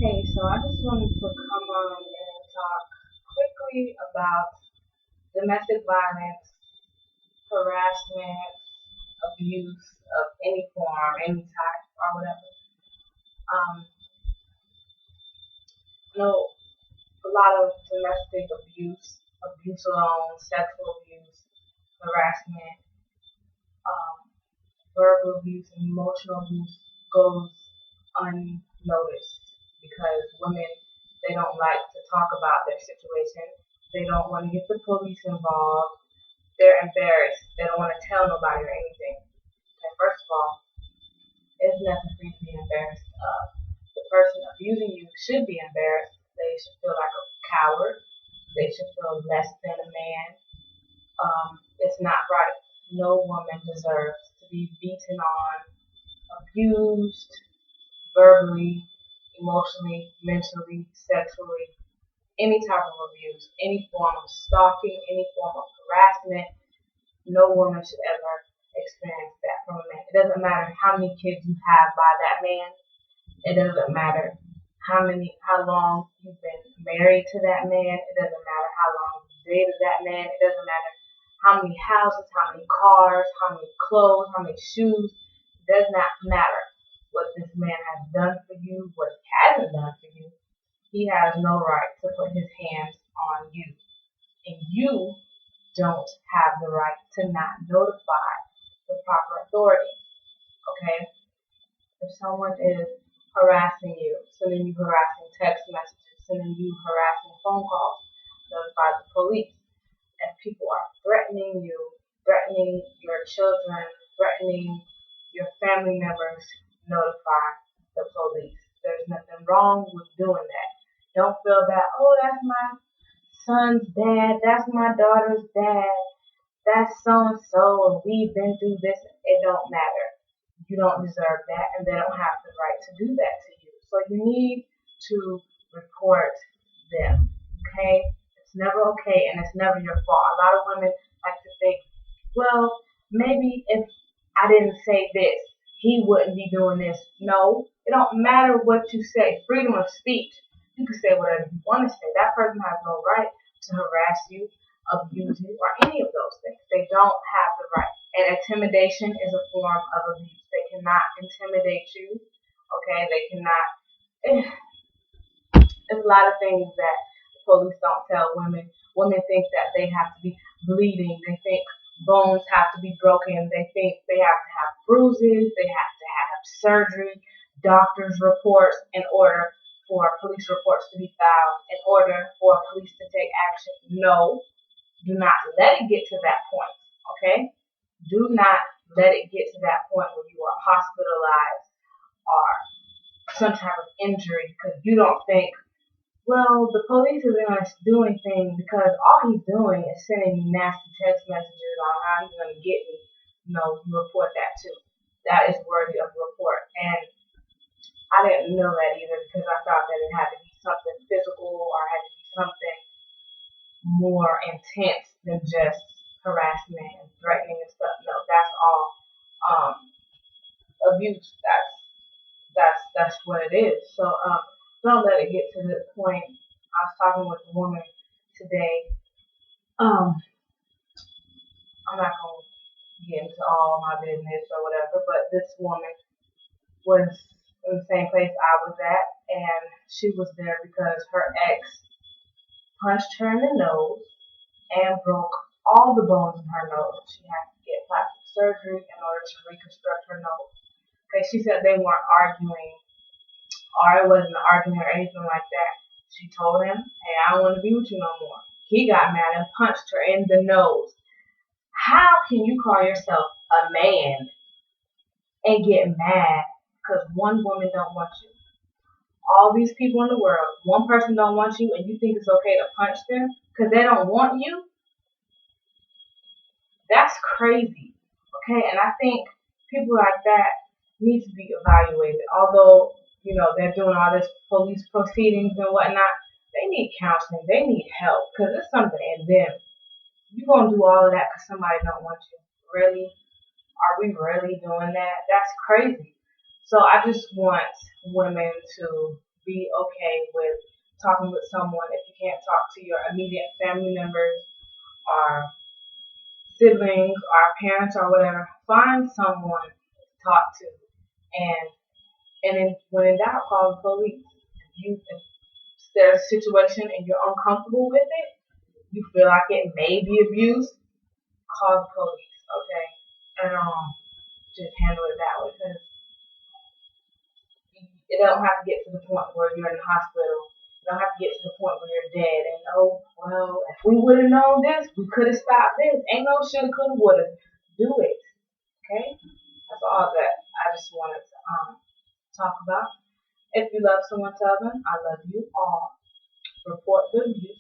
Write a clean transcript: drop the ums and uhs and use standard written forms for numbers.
Hey, so I just wanted to come on and talk quickly about domestic violence, harassment, abuse of any form, any type, or whatever. I know a lot of domestic abuse, abuse alone, sexual abuse, harassment, um, verbal abuse, and emotional abuse goes unnoticed because women they don't like to talk about their situation. They don't want to get the police involved. They're embarrassed. They don't want to tell nobody or anything. And first of all, it's nothing for you to be embarrassed of. The person abusing you should be embarrassed. They should feel like a coward. They should feel less than a man. It's not right. No woman deserves to be beaten on, abused, verbally, emotionally, mentally, sexually, any type of abuse, any form of stalking, any form of harassment. No woman should ever experience that from a man. It doesn't matter how many kids you have by that man. It doesn't matter how long you've been married to that man. It doesn't matter how long you dated that man. It doesn't matter how many houses, how many cars, how many clothes, how many shoes. It does not matter what this man has done for you, what he hasn't done for you. He has no right to put his hands on you. And you don't have the right to not notify the proper authority. Okay? If someone is harassing you, sending you harassing text messages, sending you harassing phone calls, notify the police. If people are threatening you, threatening your children, threatening your family members, notify the police. There's nothing wrong with doing that. Don't feel that, oh, that's my son's dad, that's my daughter's dad, that's so and so, and we've been through this. It don't matter. You don't deserve that, and they don't have the right to do that to you. So you need to report them. Okay? It's never okay, and it's never your fault. A lot of women like to think, well, maybe if I didn't say this, he wouldn't be doing this. No, it don't matter what you say. Freedom of speech. You can say whatever you want to say. That person has no right to harass you, abuse you, or any of those things. They don't have the right. And intimidation is a form of abuse. They cannot intimidate you. Okay, they cannot. There's a lot of things that the police don't tell women. Women think that they have to be bleeding. They think bones have to be broken. They think they have to have bruises. They have to have surgery, doctor's reports in order for police reports to be filed, in order for police to take action. No, do not let it get to that point. Okay? Do not let it get to that point where you are hospitalized or some type of injury because you don't think, well, the police isn't going to do anything because all he's doing is sending me nasty text messages on how he's going to get me. No, you report that too. That is worthy of report. And I didn't know that either because I thought that it had to be something physical or had to be something more intense than just harassment and threatening and stuff. No, that's all um, abuse. That's what it is. So don't let it get to this point. I was talking with a woman today. Um, I'm not gonna get into all my business or whatever, but this woman was in the same place I was at, and she was there because her ex punched her in the nose and broke all the bones in her nose. She had to get plastic surgery in order to reconstruct her nose. Okay, she said they weren't arguing, or it wasn't an argument or anything like that. She told him, hey, I don't want to be with you no more. He got mad and punched her in the nose. How can you call yourself a man and get mad because one woman don't want you? All these people in the world, one person don't want you, and you think it's okay to punch them because they don't want you? That's crazy. Okay, and I think people like that need to be evaluated. Although, they're doing all this police proceedings and whatnot, they need counseling. They need help because there's something in them. You gonna do all of that because somebody don't want you? Really? Are we really doing that? That's crazy. So I just want women to be okay with talking with someone if you can't talk to your immediate family members or siblings or parents or whatever. Find someone to talk to, and when in doubt, call the police. If there's a situation and you're uncomfortable with it, you feel like it may be abuse, call the police, okay? And just handle it that way, because it don't have to get to the point where you're in the hospital. It don't have to get to the point where you're dead. And oh, well, if we would have known this, we could have stopped this. Ain't no shoulda, coulda, woulda. Do it, okay? That's all that I just wanted to talk about. If you love someone, tell them I love you all. Report the abuse.